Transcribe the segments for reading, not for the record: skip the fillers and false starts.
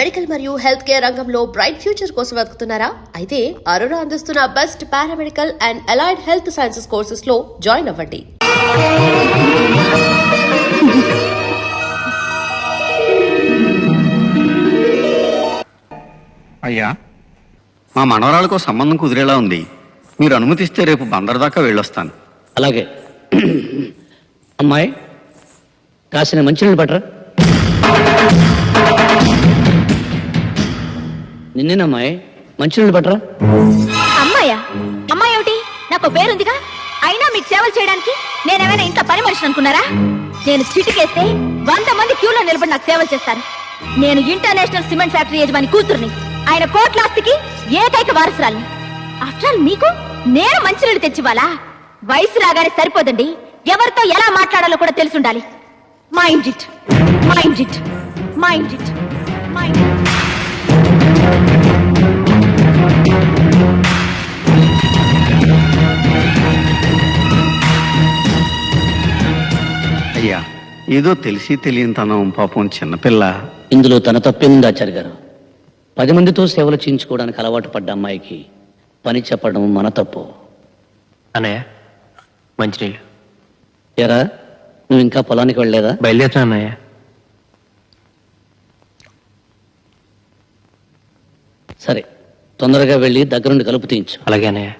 Medical మరియు health care రంగంలో bright future కోసం వెతుకుతున్నారా? అయితే అరోరా అందిస్తున్న best paramedical and allied health sciences courses లో జాయిన్ అవ్వండి. అయ్యా, మా మనవరాలకు సంబంధం కుదిరేలా ఉంది. మీరు అనుమతిస్తే రేపు బందర్ దాకా వెళ్ళొస్తాను. అలాగే. అమ్మాయి, కాసిన మంచినీళ్ళు పట్టరా. నిన్నేనమ్మాయి, మంచినీళ్ళు పట్టరా. అమ్మాయా? అమ్మాయి ఏమిటి? నాకు పేరుందిగా. అయినా మీకు సేవలు చేయడానికి నేనేమైనా ఇంత పని మనిషి అనుకున్నారా? నేను చిటికేస్తే 100 మంది క్యూలో నిలబడి నాకు సేవలు చేస్తాను. నేను ఇంటర్నేషనల్ సిమెంట్ ఫ్యాక్టరీ యజమాని కూతుర్ని, ఆయన కోట్లాస్తికి ఏకైక వారసురాల్ని. ఆఫ్టర్ ఆల్ మీకు నేను మంచినీళ్ళు తెచ్చివ్వాలా? వయసు రాగానే సరిపోదండి, ఎవరితో ఎలా మాట్లాడాలో కూడా తెలుసుండాలి. Mind it, mind it, mind it, mind it. అయ్యా, ఏదో తెలిసి తెలియని తనం, పాపం చిన్నపిల్ల. ఇందులో తన తప్పేముంది ఆచార్య గారు? 10 మందితో సేవలు చేయించుకోవడానికి అలవాటు పడ్డ అమ్మాయికి పని చెప్పడం మన తప్పు. అన్నయ్య, మంచినీళ్ళు. ఎరా, నువ్వు ఇంకా పొలానికి వెళ్ళలేదా? బయలుదేరుతున్నా అన్నయ్య. సరే, తొందరగా వెళ్ళి దగ్గరుండి కలుపు తీయించు. అలాగే అన్నయ్య.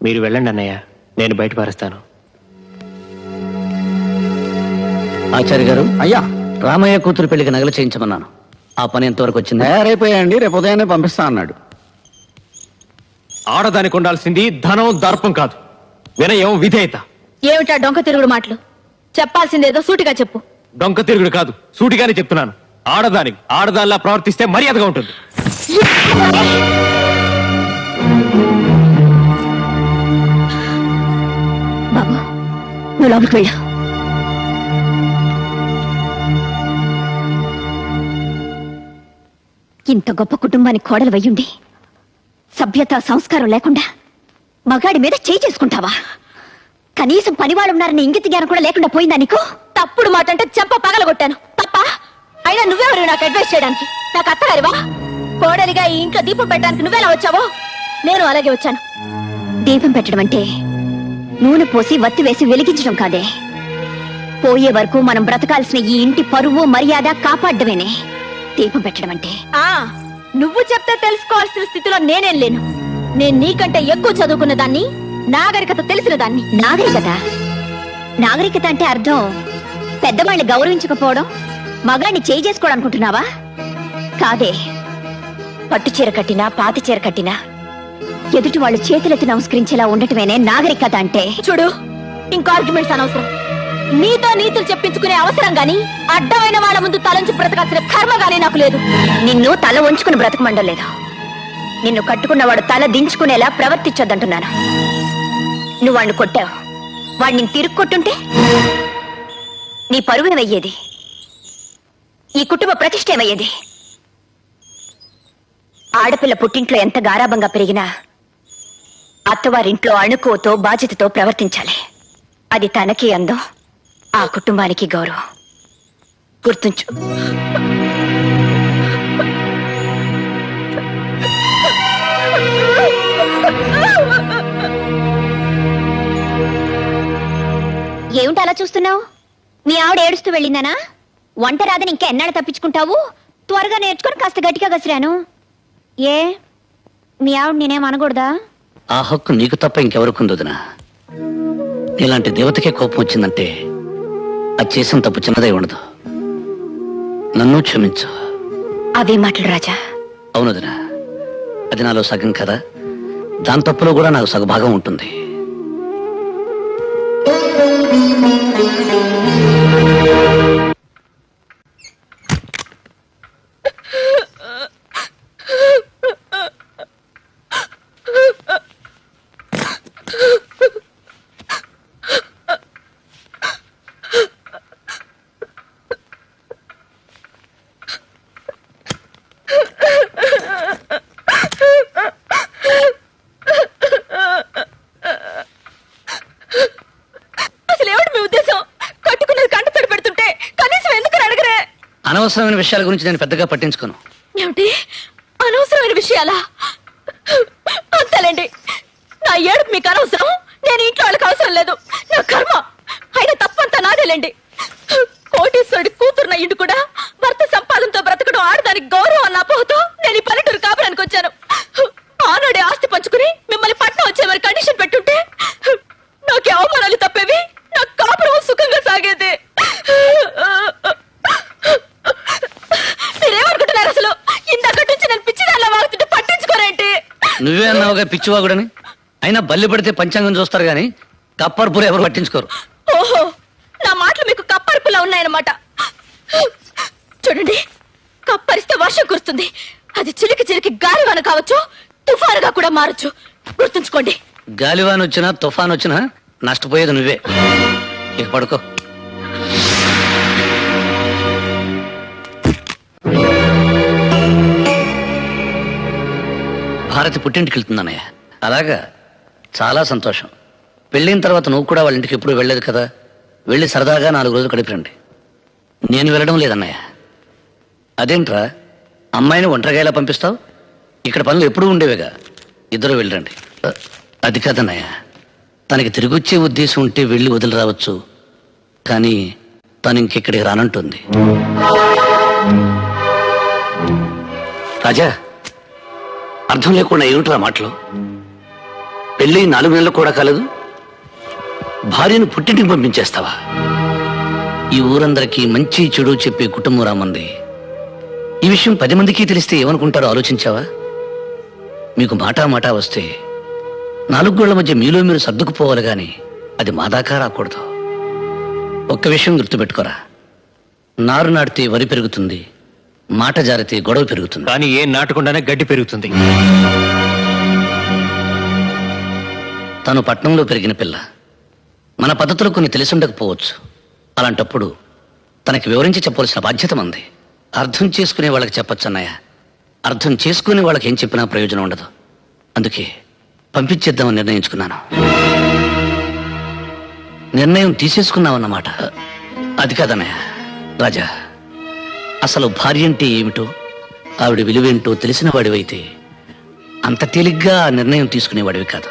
మీరు వెళ్ళండి అన్నయ్య, నేను బయట పారేస్తాను. ఆచార్య గారు, అయ్యా, రామయ్య కూతురు పెళ్లికి నగలు చేయించమన్నాను. ఆ పని ఎంతవరకు వచ్చింది? తయారైపోయాయండి, రేపు ఉదయాన్నే పంపిస్తా అన్నాడు. ఆడదానికి ఉండాల్సింది ధనం, దర్పం కాదు, వినయం, విధేయత. ఏమిటా డొంక తిరుగుడు మాటలు? చెప్పాల్సిందేదో సూటిగా చెప్పు. డొంక తిరుగుడు కాదు, సూటిగానే చెప్తున్నాను. ఆడదానిలా ప్రవర్తిస్తే మర్యాదగా ఉంటుంది. బాబు, నువ్వు లోపలికి వెళ్ళు. ఇంత గొప్ప కుటుంబానికి కోడలు వయ్యుండి సభ్యత, సంస్కారం లేకుండా మగాడి మీద చేయి చేసుకుంటావా? కనీసం పనివాళ్ళున్నారని ఇంగిత జ్ఞానం కూడా లేకుండా పోయిందా నీకు? తప్పుడు మాట అంటే చెంప పగలగొట్టాను. తప్ప? అయినా నువ్వెవరు నాకు అడ్వైస్ చేయడానికి? నాకు అత్తగారివా? కోడలిగా ఈ ఇంట్లో దీపం పెట్టడానికి నువ్వెలా వచ్చావో నేను అలాగే వచ్చాను. దీపం పెట్టడం అంటే నూనె పోసి వత్తి వేసి వెలిగించడం కాదే. పోయే వరకు మనం బ్రతకాల్సిన ఈ ఇంటి పరువు, మర్యాద కాపాడమేనే దీపం పెట్టడం అంటే. నువ్వు చెప్తే తెలుసుకోవాల్సిన స్థితిలో నేనేం లేను. నేను నీకంటే ఎక్కువ చదువుకున్న దాన్ని, నాగరికత తెలిసిన దాన్ని. నాగరికత అంటే అర్థం పెద్దవాళ్ళని గౌరవించకపోవడం, మగాడిని చేయి చేసుకోవడం అనుకుంటున్నావా? కాదే. పట్టు చీర కట్టినా, పాతి చీర కట్టినా ఎదుటి వాళ్ళు చేతులెత్తి నమస్కరించేలా ఉండటమేనే నాగరికత అంటే. చూడు, ఇంకా ఆర్గ్యుమెంట్స్ అనవసరం. నీతో నీతులు చెప్పించుకునే అవసరం గాని, అడ్డమైన వాళ్ళ ముందు తలంచి బ్రతకాల్సిన కర్మ గానీ నాకు లేదు. నిన్ను తల వంచుకుని బ్రతకమండం లేదు. నిన్ను కట్టుకున్నవాడు తల దించుకునేలా ప్రవర్తించొద్దంటున్నాను. నువ్వు వాడిని కొట్టావు, వాడిని తిరుగు కొట్టుంటే నీ పరువేమయ్యేది? ఈ కుటుంబ ప్రతిష్ట ఏమయ్యేది? ఆడపిల్ల పుట్టింట్లో ఎంత గారాబంగా పెరిగినా అత్తవారింట్లో అణుకోతో, బాధ్యతతో ప్రవర్తించాలి. అది తనకి అందం, ఆ కుటుంబానికి గౌరవం. గుర్తుంచు. ఏమిటి అలా చూస్తున్నావు? మీ ఆవిడ ఏడుస్తూ వెళ్ళిందనా? వంట రాదని ఇంకా ఎన్నాళ్ళు తప్పించుకుంటావు? త్వరగా నేర్చుకుని కాస్త గట్టిగా గసిరాను. ఏ, మీ ఆవిడ నేనేం అనకూడదా? ఆ హక్కు నీకు తప్ప ఇంకెవరికి ఉందోదినా? ఇలాంటి దేవతకే కోపం వచ్చిందంటే అది చేసిన తప్పు చిన్నదే ఉండదు. నన్ను క్షమించు. అవే మాటలు రాజా. అవునదినా, అది నాలో సగం కదా. దాని తప్పులో కూడా నాకు సగభాగం ఉంటుంది. అనవసరమైన విషయాల గురించి నేను పెద్దగా పట్టించుకోను. ఏమిటి అనవసరమైన విషయాలా? అంతలేండి, నా ఏడుపు మీకు అనవసరం, నేను ఇంట్లో వాళ్ళకి అవసరం లేదు. నా కర్మ అయినా తప్పంతా నాదేలేండి. కోటీశ్వరుడి కూతురున్న ఇంటి కూడా భర్త సంపాదనతో బ్రతకడం ఆడదానికి గౌరవం అన్న అపోహతో నేను ఈ పల్లెటూరు కాపురానికి వచ్చాను. ఆనాడే ఆస్తి పంచుకుని మిమ్మల్ని పట్నం వచ్చే మరి కండిషన్ పెట్టుంటే నాకే అవమానాలు తప్పేవి, నా కాపురం సుఖంగా సాగేది. మీరేమనుకుంటున్నారు అసలు? ఇంతకటి నుంచి నేను పిచ్చిదానిలా వాగుతుంటే పట్టించుకోరేంటి? నువ్వే అన్నావుగా పిచ్చివాగుడని. అయినా బల్లి పడితే పంచాంగం చూస్తారు గాని కప్పర్పులు ఎవరు పట్టించుకోరు. ఓహో, నా మాటలు మీకు కప్పర్పులా ఉన్నాయన్నమాట. చూడండి, కప్పరిస్తే వర్షం కురుస్తుంది. అది చిలికి చిలికి గాలివాన కావచ్చు, తుఫానుగా కూడా మారచ్చు. గుర్తుంచుకోండి. గాలివాన వచ్చినా తుఫాన్ వచ్చినా నష్టపోయేది నువ్వే. ఇక పడుకో. భారతి పుట్టింటికి వెళ్తుందన్నయ్య. అలాగా, చాలా సంతోషం. పెళ్ళిన తర్వాత నువ్వు కూడా వాళ్ళ ఇంటికి ఎప్పుడు వెళ్ళలేదు కదా. వెళ్ళి సరదాగా 4 రోజులు గడిపిరండి. నేను వెళ్ళడం లేదన్నయ్య. అదేంట్రా, అమ్మాయిని ఒంటరిగా ఎలా పంపిస్తావు? ఇక్కడ పనులు ఎప్పుడూ ఉండేవిగా. ఇద్దరు వెళ్ళండి. అది కాదన్నయ్య, తనకి తిరిగొచ్చే ఉద్దేశం ఉంటే వెళ్ళి వదిలి రావచ్చు. కానీ తను ఇంకెక్కడికి రానంటుంది. రాజా, అర్థం లేకుండా ఏమిట్రా మాటలు? పెళ్ళి 4 నెలలు కూడా కాలేదు, భార్యను పుట్టింటికి పంపించేస్తావా? ఈ ఊరందరికీ మంచి చెడు చెప్పే కుటుంబం రామంది. ఈ విషయం 10 మందికి తెలిస్తే ఏమనుకుంటారో ఆలోచించావా? మీకు మాటా వస్తే 4 గోళ్ల మధ్య మీలో మీరు సర్దుకుపోవాలి గాని అది మా దాకా రాకూడదు. ఒక్క విషయం గుర్తుపెట్టుకోరా, నారు నాటితే వరి పెరుగుతుంది, మాట జారితే గొడవ పెరుగుతుంది. కానీ ఏం నాటకుండానే గడ్డి పెరుగుతుంది. తను పట్నంలో పెరిగిన పిల్ల, మన పద్ధతులు కొన్ని తెలిసుండకపోవచ్చు. అలాంటప్పుడు తనకి వివరించి చెప్పవలసిన బాధ్యత మంది. అర్థం చేసుకునే వాళ్ళకి చెప్పొచ్చన్నయ్య. అర్థం చేసుకునే వాళ్ళకి ఏం చెప్పినా ప్రయోజనం ఉండదు. అందుకే పంపించేద్దామని నిర్ణయించుకున్నాను. నిర్ణయం తీసేసుకున్నావన్నమాట. అది కాదన్నయ్య. రాజా, అసలు భార్య అంటే ఏమిటో, ఆవిడ విలువేంటో తెలిసిన వాడివైతే అంత తేలిగ్గా ఆ నిర్ణయం తీసుకునేవాడివి కాదు.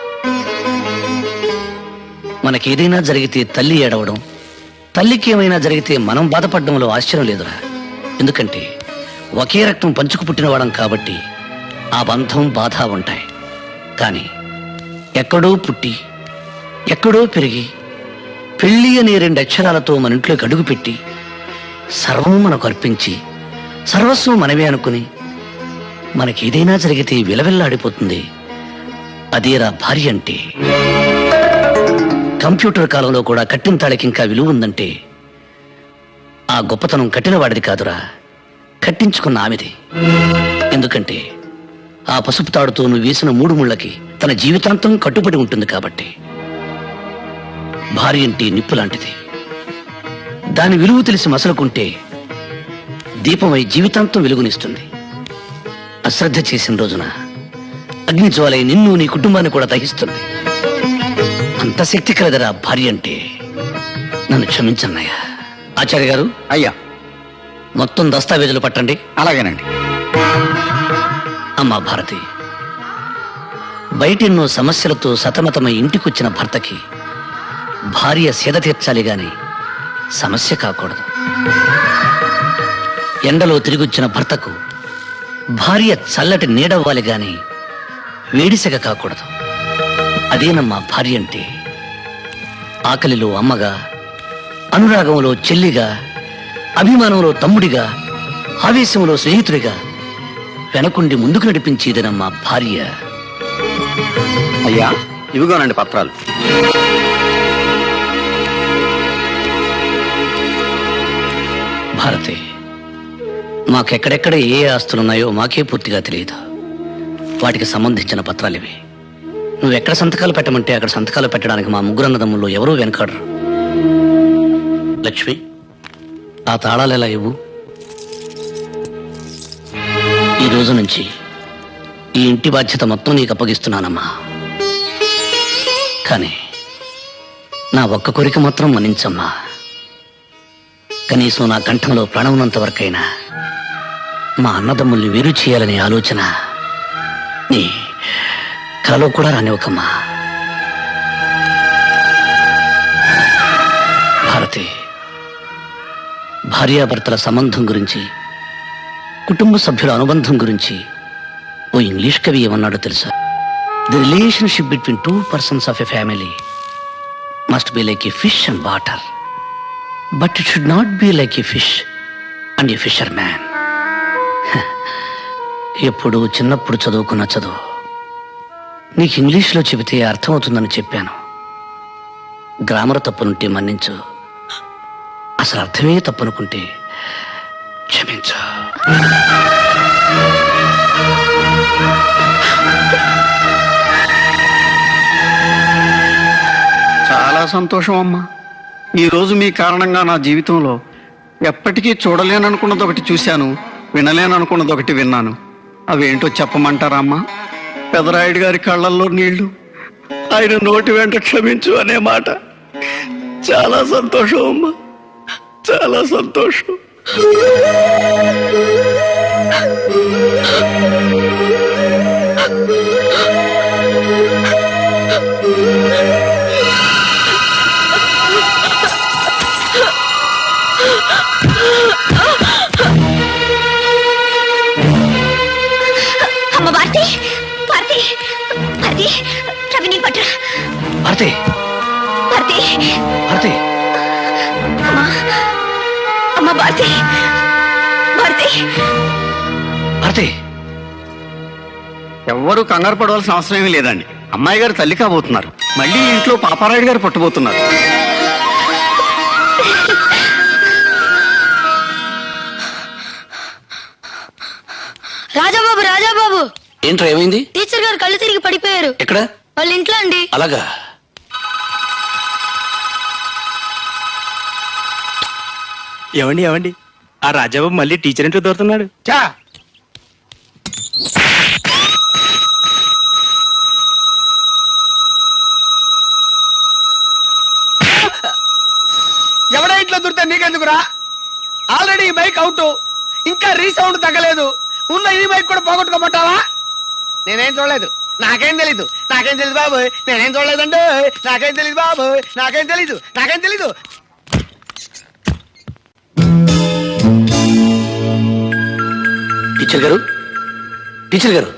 మనకేదైనా జరిగితే తల్లి ఏడవడం, తల్లికి ఏమైనా జరిగితే మనం బాధపడడంలో ఆశ్చర్యం లేదురా. ఎందుకంటే ఒకే రక్తం పంచుకు పుట్టినవాడం కాబట్టి ఆ బంధం బాధ ఉంటాయి. కానీ ఎక్కడో పుట్టి ఎక్కడో పెరిగి పెళ్లి అనే 2 అక్షరాలతో మన ఇంట్లోకి అడుగుపెట్టి సర్వం మనకు అర్పించి సర్వస్వం మనమే అనుకుని మనకేదైనా జరిగితే విలవిల్లాడిపోతుంది. అదేరా భార్య అంటే. కంప్యూటర్ కాలంలో కూడా కట్టిన తాళికి ఇంకా విలువ ఉందంటే ఆ గొప్పతనం కట్టిన వాడిది కాదురా, కట్టించుకున్న ఆమెది. ఎందుకంటే ఆ పసుపు తాడుతో నువ్వు వేసిన 3 ముళ్ళకి తన జీవితాంతం కట్టుబడి ఉంటుంది కాబట్టి. భార్య అంటే నిప్పు లాంటిది. దాని విలువ తెలిసి మసలుకుంటే దీపమై జీవితాంతం వెలుగునిస్తుంది. అశ్రద్ధ చేసిన రోజున అగ్ని జ్వాలై నిన్ను నీ కుటుంబాన్ని కూడా దహిస్తుంది. అంత శక్తి కలదరా భార్య అంటే. నన్ను క్షమించన్నయ్యా. ఆచార్య గారు, అయ్యా, మొత్తం దస్తావేజులు పట్టండి. అలాగేనండి. అమ్మా భారతి, బయటెన్నో సమస్యలతో సతమతమై ఇంటికొచ్చిన భర్తకి భార్య సేద తీర్చాలి గాని సమస్య కాకూడదు. ఎండలో తిరిగొచ్చిన భర్తకు భార్య చల్లటి నీడవ్వాలి గాని వేడిసెగ కాకూడదు. అదేనమ్మా భార్య అంటే. ఆకలిలో అమ్మగా, అనురాగంలో చెల్లిగా, అభిమానంలో తమ్ముడిగా, ఆవేశంలో స్నేహితుడిగా వెనకుండి ముందుకు నడిపించేదనమ్మా భార్య. అయ్యా, ఇవిగోనండి పత్రాలు. మాకెక్కడెక్కడ ఏ ఆస్తులున్నాయో మాకే పూర్తిగా తెలియదు. వాటికి సంబంధించిన పత్రాలు ఇవి. నువ్వెక్కడ సంతకాలు పెట్టమంటే అక్కడ సంతకాలు పెట్టడానికి మా ముగ్గురు అన్నదమ్ముల్లో ఎవరూ వెనకాడరు. లక్ష్మి, ఆ తాళాలు ఎలా ఇవ్వు. ఈ రోజు నుంచి ఈ ఇంటి బాధ్యత మొత్తం నీకు అప్పగిస్తున్నానమ్మా. కానీ నా ఒక్క కోరిక మాత్రం మన్నించమ్మా. కనీసం నా కంఠంలో ప్రాణం ఉన్నంత వరకైనా మా అన్నదమ్ముల్ని వేరు చేయాలనే ఆలోచన నీ కలలో కూడా రానివ్వకమ్మా. భారతి, భార్యాభర్తల సంబంధం గురించి, కుటుంబ సభ్యుల అనుబంధం గురించి ఓ ఇంగ్లీష్ కవి ఏమన్నాడో తెలుసా? The relationship between two persons of a family must be like a fish and water, but it should not be like a fish and a fissure man. ఎప్పుడు చిన్నప్పుడు చదువుకున్న చదువు నీకు ఇంగ్లీష్లో చెబితే అర్థమవుతుందని చెప్పాను. గ్రామర్ తప్పునుంటే మన్నించు, అసలు అర్థమే తప్పనుకుంటే క్షమించు. చాలా సంతోషం అమ్మా. ఈరోజు మీ కారణంగా నా జీవితంలో ఎప్పటికీ చూడలేననుకున్నది ఒకటి చూశాను, వినలేననుకున్నది ఒకటి విన్నాను. అవేంటో చెప్పమంటారా అమ్మా? పెదరాయుడు గారి కళ్ళల్లో నీళ్లు, ఆయన నోటి వెంట క్షమించు అనే మాట. చాలా సంతోషం అమ్మా, చాలా సంతోషం. అమ్మ భారతి, భారతి, భారతి, రవి నీ పట్టు. భారతి, భారతి, భారతి, అమ్మా, అమ్మ భారతి, భారతి. భారతి. ఎవ్వరూ కంగారు పడవలసిన అవసరం ఏమీ లేదండి. అమ్మాయి గారు తల్లి కాబోతున్నారు. మళ్ళీ ఇంట్లో పాపారాయుడు గారు పుట్టబోతున్నారు. రాజాబాబు, రాజాబాబు, ఏంట్రా ఏమైంది? టీచర్ గారు కళ్ళు తిరిగి పడిపోయారు. ఎక్కడ? వాళ్ళ ఇంట్లో అండి. అలాగా? ఏమండి ఏమండి, ఆ రాజాబాబు మళ్ళీ టీచర్ ఇంట్లో దొరుకుతున్నాడు. ఎవడ ఇంట్లో దొరికితే నీకెందుకురా? ఆల్రెడీ ఈ బైక్ అవుట్, ఇంకా రీసౌండ్ తగ్గలేదు. ఉన్న ఈ బైక్ కూడా పోగొట్టుకోమంటావా? నేనేం చూడలేదు, నాకేం తెలీదు, నాకేం తెలీదు బాబు, నేనేం చూడలేదండి, నాకేం తెలీదు బాబు, నాకేం తెలీదు, నాకేం తెలీదు. టీచర్ గారు, టీచర్ గారు,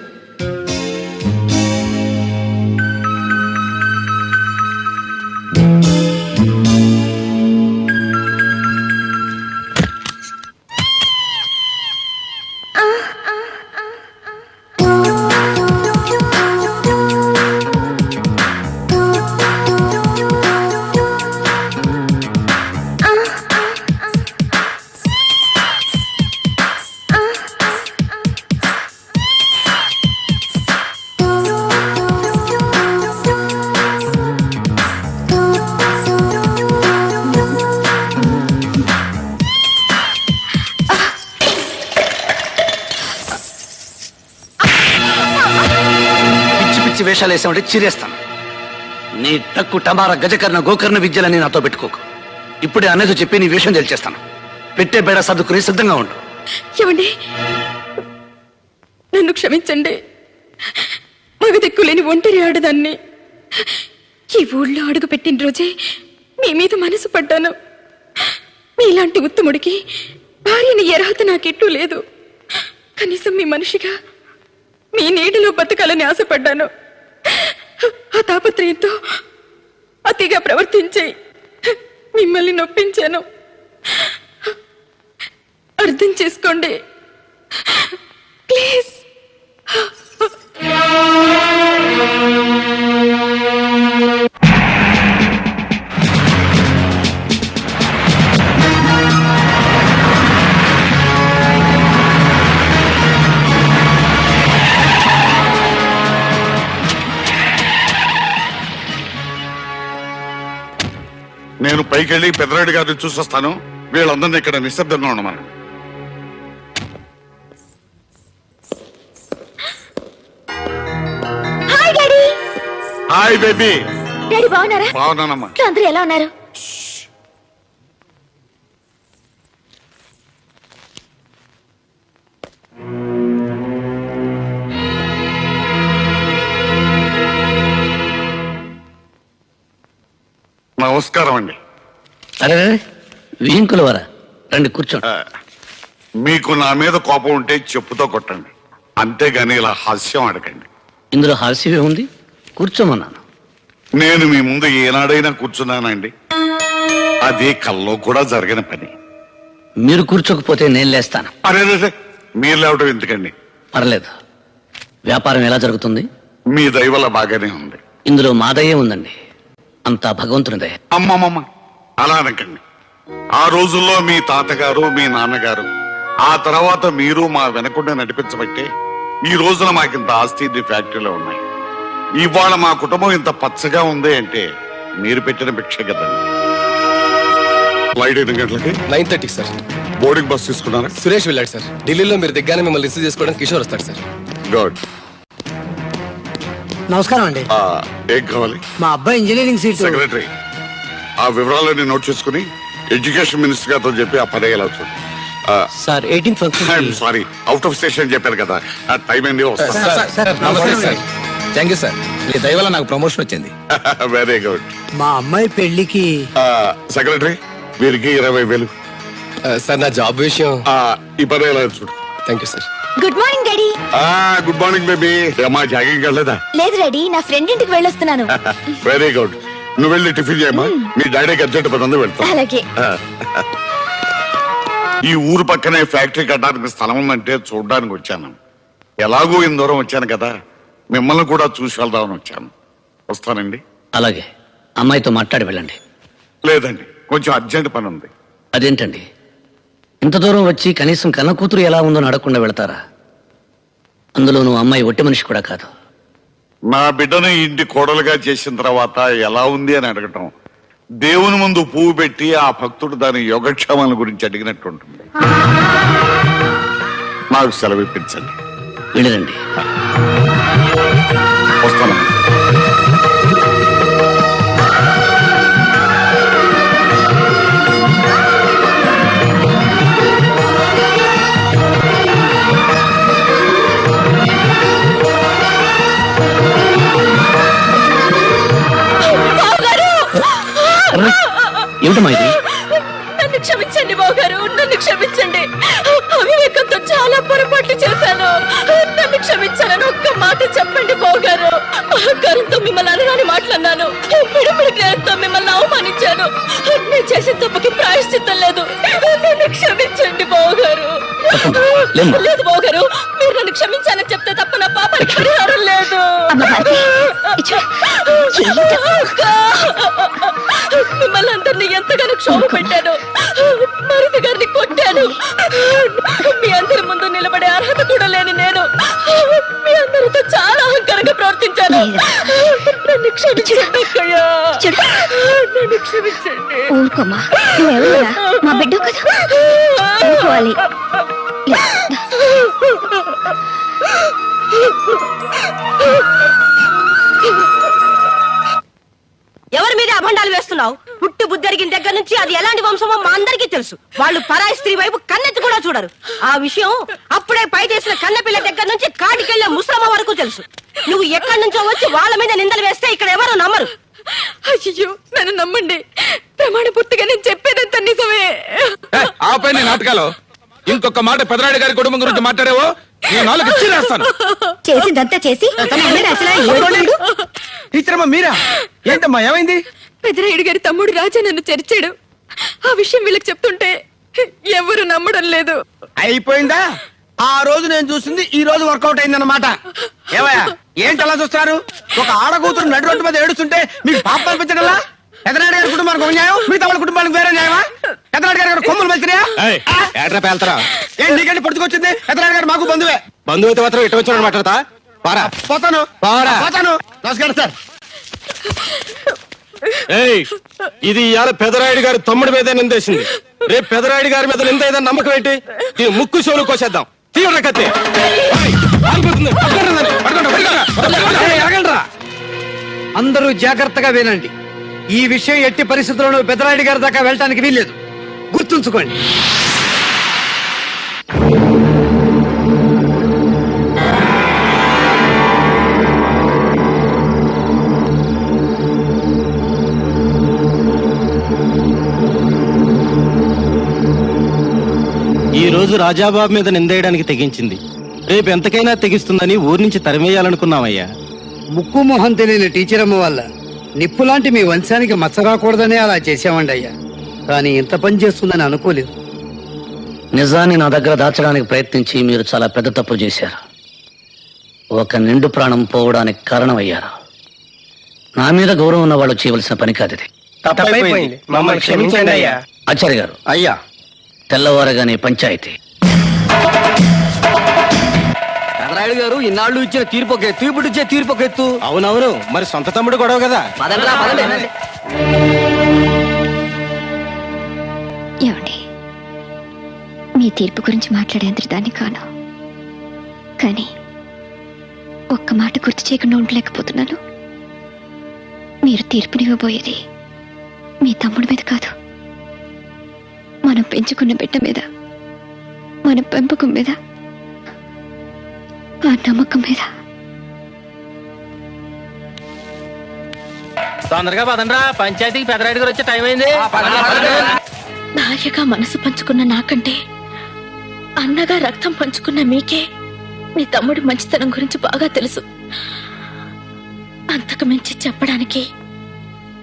వేషాలు వేసామంటే చీరేస్తాను. నీ టక్కు టమారా గజకర్ణ గోకర్ణ విద్యలని నాతో పెట్టుకోకు. ఇప్పుడే అన్నది చెప్పి నీ వేషం తెలిచేస్తాను. పెట్టే బేడ సర్దుకుని సిద్ధంగా ఉండు. ఏమండి, నన్ను క్షమించండి. మగ దిక్కులేని ఒంటరి ఆడదాన్ని. ఈ ఊళ్ళో అడుగు పెట్టిన రోజే మీ మీద మనసు పడ్డాను. మీలాంటి ఉత్తముడికి భార్యని అర్హత నాకెట్లూ లేదు. కనీసం మీ మనిషిగా మీ నీటిలో బతకాలని ఆశపడ్డాను. ఆ తాపత్రయంతో అతిగా ప్రవర్తించి మిమ్మల్ని నొప్పించాను. అర్థం చేసుకోండి ప్లీజ్. నేను పైకెళ్ళి పెద్దరెడ్డి గారిని చూసొస్తాను. వీళ్ళందరినీ ఇక్కడ నిశ్శబ్దంగా ఉండమని. Hi daddy. Hi baby. Daddy బాగున్నారా? బాగున్నానమ్మా. అందరూ ఎలా ఉన్నారు? నమస్కారం అండి. అరే వింకుల వారా, రండి కూర్చోండి. మీకు నా మీద కోపం ఉంటే చెప్పుతో కొట్టండి, అంతేగాని ఇలా హాస్యం అడగండి. ఇందులో హాస్యమే ఉంది, కూర్చోమన్నాను. నేను మీ ముందు ఏనాడైనా కూర్చున్నానండి? అది కల్లో కూడా జరిగిన పని. మీరు కూర్చోకపోతే నేను లేస్తాను. అరే మీరు లేవటం ఎందుకండి? పర్లేదు. వ్యాపారం ఎలా జరుగుతుంది? మీ దయ వల్ల బాగానే ఉంది. ఇందులో మాదయ్యే ఉందండి, అంతా భగవంతుని దయ. అమ్మమ్మమ్మ అలా అనకండి. ఆ రోజుల్లో మీ తాతగారు, మీ నాన్నగారు, ఆ తర్వాత మీరు మా వెనకుండా నడిపించబట్టే ఈ రోజున మాకింత ఆస్తి ఫ్యాక్టరీలో ఉన్నాయి. ఇవాళ మా కుటుంబం ఇంత పచ్చగా ఉంది అంటే మీరు పెట్టిన భిక్ష కదండి. ఫ్లైట్ 8 గంటలకి 9:30 సార్. బోర్డింగ్ బస్ తీసుకున్నారా? సురేష్ వెళ్ళాడు సార్. ఢిల్లీలో మీరు దిగ్గానే మిమ్మల్ని రిసీవ్ చేసుకోవడానికి కిషోర్ వస్తాడు సార్. గుడ్. నమస్కారం అండి. ఏం కావాలి? మా అబ్బాయి ఇంజనీరింగ్ సీట్. సెక్రటరీ, ఆ వివరాలన్నీ నోట్ చేసుకుని ఎడ్యుకేషన్ మినిస్టర్ గారితో చెప్పి ఆ పని అయ్యేలా చూడండి. Sir 18th function. Sorry, out of station చెప్పారు కదా, ఆ టైం ఏంది వస్తా. నమస్తే సార్. Thank you sir. మీ దయ వల్ల నాకు ప్రమోషన్ వచ్చింది. Very good. మా అమ్మాయి పెళ్లికి సెక్రటరీ, వీరికి 20,000. సార్ నా జాబ్ విషయం. ఈ పని ఎలా చూడు. Thank you sir. Good morning daddy. Good morning baby. అమ్మా జాగింగ్ వెళ్ళలేదా? లేదు డాడీ, నా ఫ్రెండ్ ఇంటికి వెళ్ళొస్తున్నాను. Very good. నువ్వు వెళ్ళి టిఫిన్ చేయమ్మా. మీ డాడీకి అర్జెంట్ పని ఉంది, వెళ్తా. అలాగే. ఈ ఊరు పక్కనే ఫ్యాక్టరీ కట్టడానికి స్థలం ఉందంటే చూడడానికి వచ్చాను. ఎలాగూ ఇంత దూరం వచ్చాను కదా, మిమ్మల్ని కూడా చూసి వెళ్దామని వచ్చాను. వస్తానండి. అలాగే, అమ్మాయితో మాట్లాడి వెళ్ళండి. లేదండి, కొంచెం అర్జెంట్ పని ఉంది. అదేంటండి, ఇంత దూరం వచ్చి కనీసం కన్న కూతురు ఎలా ఉందో అడగకుండా వెళ్తారా? అందులో నువ్వు అమ్మాయి ఒట్టి మనిషి కూడా కాదు. నా బిడ్డను ఇంటి కోడలుగా చేసిన తర్వాత ఎలా ఉంది అని అడగటం దేవుని ముందు పువ్వు పెట్టి ఆ భక్తుడు దాని యోగక్షేమాల గురించి అడిగినట్టు ఉంటుంది. నాకు సెలవు ఇప్పించండి. వెళ్ళిరండి. వస్తాను. ఏమిటమ్మా ఇది? నన్ను క్షమించండి బావగారు, నన్ను క్షమించండి. అవివేకంతో చాలా పొరపాట్లు చేశాను. నన్ను క్షమించాలని ఒక్క మాట చెప్పండి బావగారు. అహంకారంతో మిమ్మల్ని అనరాని మాట్లాడినాను. పిడిపిడి జ్ఞానంతో మిమ్మల్ని అవమానించాను. నేను చేసిన తప్పుకి ప్రాయశ్చిత్తం లేదు. నన్ను క్షమించండి బావగారు. లేదు బావగారు, మీరు నన్ను క్షమించాలని చెప్తే తప్ప నా పాపానికి పరిహారం లేదు. మిమ్మల్ని అందరినీ ఎంతగానో క్షోభ పెట్టాను. మరిది గారిని కొట్టాను. మీ అందరి ముందు నిలబడే అర్హత కూడా లేని నేను మీ అందరితో చాలా అహంకారంగా ప్రవర్తించాను. నన్ను క్షమించండి అక్కయ్య. నన్ను క్షమించండి. ఊరుకోమ్మా, నువ్వెవరురా? మా బిడ్డ కదా, ఊరుకోవాలి. ఎవరి మీద అభండాలు వేస్తున్నావు? పుట్టి బుద్ధరిగిన దగ్గర నుంచి అది ఎలాంటి వంశమో మా అందరికీ తెలుసు. వాళ్ళు పరాయి స్త్రీ వైపు కన్నెత్తి కూడా చూడరు. ఆ విషయం అప్పుడే పై చేసిన కన్నెపిల్ల దగ్గర నుంచి కాటికెళ్లే ముసలమ్మ వరకు తెలుసు. నువ్వు ఎక్కడి నుంచో వచ్చి వాళ్ళ మీద నిందలు వేస్తే ఇక్కడ ఎవరు నమ్మరు. అయ్యో, నన్ను నమ్మండి. ప్రమాణ పూర్తిగా నేను చెప్పేదంతా నిజమే. ఆపై నాటకాలు ఇంకొక మాట పెదరాడి గారి కుటుంబం గురించి మాట్లాడేవో నేను నాలుగు ఇచ్చేస్తాను. చేసిందంతా చేసి టీచరమ్మ మీరా? ఏంటమ్మా ఏమైంది? పెదరాయుడు గారి తమ్ముడు రాజా నన్ను చేర్చాడు. ఆ విషయం వీళ్ళకి చెప్తుంటే ఎవరు నమ్మడం లేదు. అయిపోయిందా? ఆ రోజు నేను చూసింది ఈ రోజు వర్కౌట్ అయిందన్నమాట. ఏవయ్యా, ఏంటి అలా చూస్తారు? ఒక ఆడకూతురు నడి రోడ్డు మీద ఏడుస్తుంటే మీకు పాప పంపించగలరా? పెదనాయుడు గారి కుటుంబానికి ఒక న్యాయం, మిగతా వాళ్ళ కుటుంబానికి వేరే న్యాయమా? పెదనాయుడు గారి కొమ్ములు మంచిగా ఏం నీకంటే పడుచుకొచ్చింది? పెదనాయుడు గారు మాకు బంధువే. బంధువు అయితే మాత్రం ఇటు వచ్చి మాట్లాడతా. పోతాను. పోరా. పోతాను. నమస్కారం సార్. ఏయ్, ఇది ఇవాళ పెదరాయుడు గారి తమ్ముడి మీద నిందేసింది. రేపు పెదరాయుడు గారి మీద నింద ఏదైనా నమ్మకం ఏంటి? దీని ముక్కు షోలు కోసేద్దాం. తీవ్ర కత్తి. ఏయ్, ఆగిపోతుంది. పట్టుకోండి, పట్టుకోండి. అందరూ జాగ్రత్తగా వినండి. ఈ విషయం ఎట్టి పరిస్థితుల్లోనూ పెద్దరాయుడు గారి దాకా వెళ్ళటానికి వీల్లేదు. గుర్తుంచుకోండి. ఈ రోజు రాజాబాబు మీద నిందేయడానికి తెగించింది. రేపు ఎంతకైనా తెగిస్తుందని ఊరి నుంచి తరిమేయాలనుకున్నామయ్యా. ముక్కు మొహం తెలియని టీచర్ అమ్మ వల్ల నిప్పులాంటి మీ వంశానికి మచ్చ రాకూడదనే అలా చేసామండి అయ్యా. కానీ ఇంత పని చేస్తుందని అనుకోలేదు. నిజాన్ని నా దగ్గర దాచడానికి ప్రయత్నించి మీరు చాలా పెద్ద తప్పు చేశారు. ఒక నిండు ప్రాణం పోవడానికి కారణమయ్యారు. నా మీద గౌరవం ఉన్న వాళ్ళు చేయవలసిన పని కాదు ఇది. మమ్మల్ని క్షమించండి అయ్యా. ఆచార్య గారు, అయ్యా, తెల్లవారగానే పంచాయతీ. పెద్దరాయుడు గారు ఇన్నాళ్ళు ఇచ్చిన తీర్పు ఒక ఎత్తు, ఇప్పుడు ఇచ్చే తీర్పు ఒక ఎత్తు. అవునవును, మరి సొంత తమ్ముడు గొడవ కదా. ఏమండి, మీ తీర్పు గురించి మాట్లాడేంత దాన్ని కాను, కానీ ఒక్క మాట గుర్తు చేయకుండా ఉండలేకపోతున్నాను. మీరు తీర్పునివ్వబోయేది మీ తమ్ముడి మీద కాదు, మనం పెంచుకున్న బిడ్డ మీద, మన పెంపకం మీద, ఆ నమ్మకం మీద. తొందరగా పదండ్రా, పంచాయతీకి పెదరాయుడు గారు వచ్చే టైం అయింది. భార్యగా మనసు పంచుకున్న నాకంటే అన్నగా రక్తం పంచుకున్న మీకే మీ తమ్ముడి మంచితనం గురించి బాగా తెలుసు. అంతకు మించి చెప్పడానికి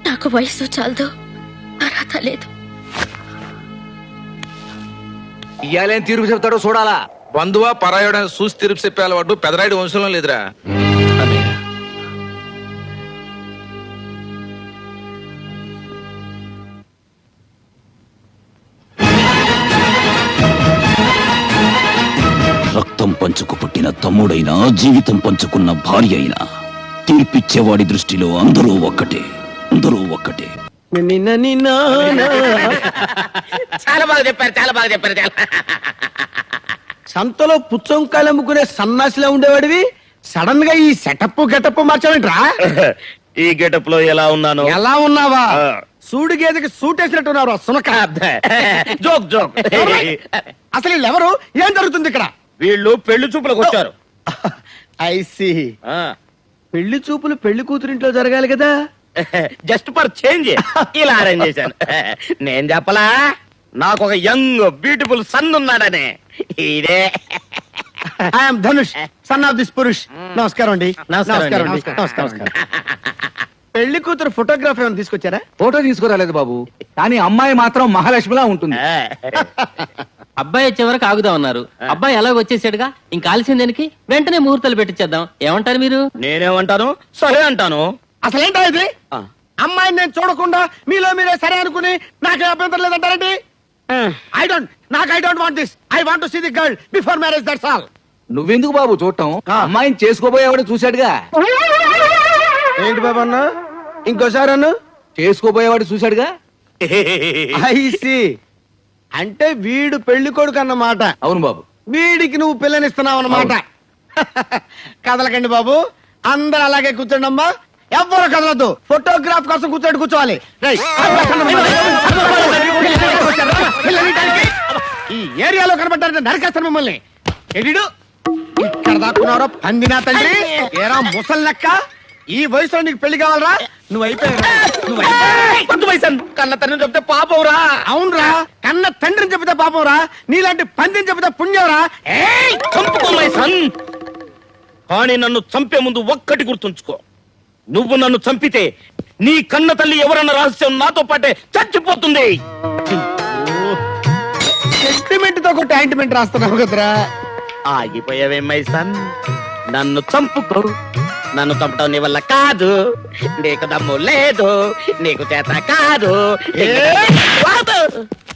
నాకు వయసు చాలదు, అర్హత లేదు. ఇయ్యాలేం తీర్పు చెప్తాడో చూడాలా. బంధువా పరాయుడ చూసి తీర్పు చెప్పే అలవాటు పెదరాయుడు వంశంలో లేదురా. రక్తం పంచుకు పుట్టిన తమ్ముడైనా, జీవితం పంచుకున్న భార్య అయినా, తీర్పిచ్చేవాడి దృష్టిలో అందరూ ఒక్కటే, అందరూ ఒక్కటే. చాలా బాగా చెప్పారు, చాలా బాగా చెప్పారు. సంతలో పుచ్చంకాయలు అమ్ముకునే సన్నాసిలో ఉండేవాడివి సడన్ గా ఈ సెటప్ గెటప్ మార్చావేంట్రా? ఈ గెటప్ లో ఎలా ఉన్నాను? ఎలా ఉన్నావా? సూడి గేదెకి సూట్ వేసినట్టున్నారు. సునక జోక్ జోక్. అసలు వీళ్ళెవరు? ఏం జరుగుతుంది ఇక్కడ? వీళ్ళు పెళ్లి చూపులకు వచ్చారు. ఐసి పెళ్లి చూపులు పెళ్లి కూతురింట్లో జరగాలి కదా. జస్ట్ ఫర్ చేంజ్ ఇలా అరేంజ్ చేశాను. నేను చెప్పలా, నాకు ఒక యంగ్ బ్యూటిఫుల్ సన్ ఉన్నాడనే. ఇదే I'm Dhanush, son of this Purush. నమస్కారం అండి. నమస్కారం. నమస్కారం. పెళ్లి కూతురు ఫోటోగ్రాఫర్ ఏమైనా తీసుకొచ్చారా? ఫోటో తీసుకురాలేదు బాబు, కానీ అమ్మాయి మాత్రం మహాలక్ష్మిలా ఉంటుంది. అబ్బాయి వచ్చే వరకు ఆగుదా ఉన్నారు. అబ్బాయి ఎలాగ వచ్చేసాడుగా, ఇంకా ఆలస్యం దానికి వెంటనే ముహూర్తాలు పెట్టించేద్దాం. ఏమంటారు మీరు? నేనేమంటాను, సరే అంటాను. అసలేంటా ఇది? అమ్మాయిని నేను చూడకుండా మీలో మీరే సరే అనుకుని నాకే అభ్యంతరం లేదంటారండి? I don't want this. I want to see the girl before marriage, that's all. నువ్వెందుకు బాబు చూడటం? అమ్మాయిని చేసుకోబోయేవాడు చూశాడుగా. ఏంటి బాబు అన్న? ఇంకోసారి అన్న. చేసుకోబోయేవాడు చూశాడుగా. ఐసి అంటే వీడు పెళ్లి కొడుకు అన్నమాట. అవును బాబు. వీడికి నువ్వు పిల్లనిస్తున్నావు అన్నమాట. కదలకండి బాబు, అందరు అలాగే కూర్చోండి అమ్మా. ఎవ్వరు కదలద్దు. ఫోటోగ్రాఫ్ కోసం కూర్చోవాలి. ఈ ఏరియాలో కనబడ్డారంటే నరికేస్తాను మిమ్మల్ని. ఎడిడు ఇక్కడ దాక్కున్నారో పందినా తండ్రి. ఏరా ముసలి లెక్క, ఈ వయసులో నీకు పెళ్లి కావాలరా? నువ్వు అయిపోయావు. కన్న తండ్రిని చెప్తే పాపంరా. అవునరా, కన్న తండ్రిని చెబితే పాపంరా, నీలాంటి పందిని చెబితే పుణ్యంరా. చంపుకోమై సన్. కానీ నన్ను చంపే ముందు ఒక్కటి గుర్తుంచుకో, నువ్వు నన్ను చంపితే నీ కన్న తల్లి ఎవరన్న రహస్యం నాతో పాటే చచ్చిపోతుంది. సెంటిమెంట్ తో ఒక ఆయింట్మెంట్ రాస్తున్నావు కదరా. ఆగిపోయావేమై సన్, నన్ను చంపుకో. నన్ను చంపటం నీ వల్ల కాదు, నీకు దమ్ము లేదు, నీకు చేత కాదు.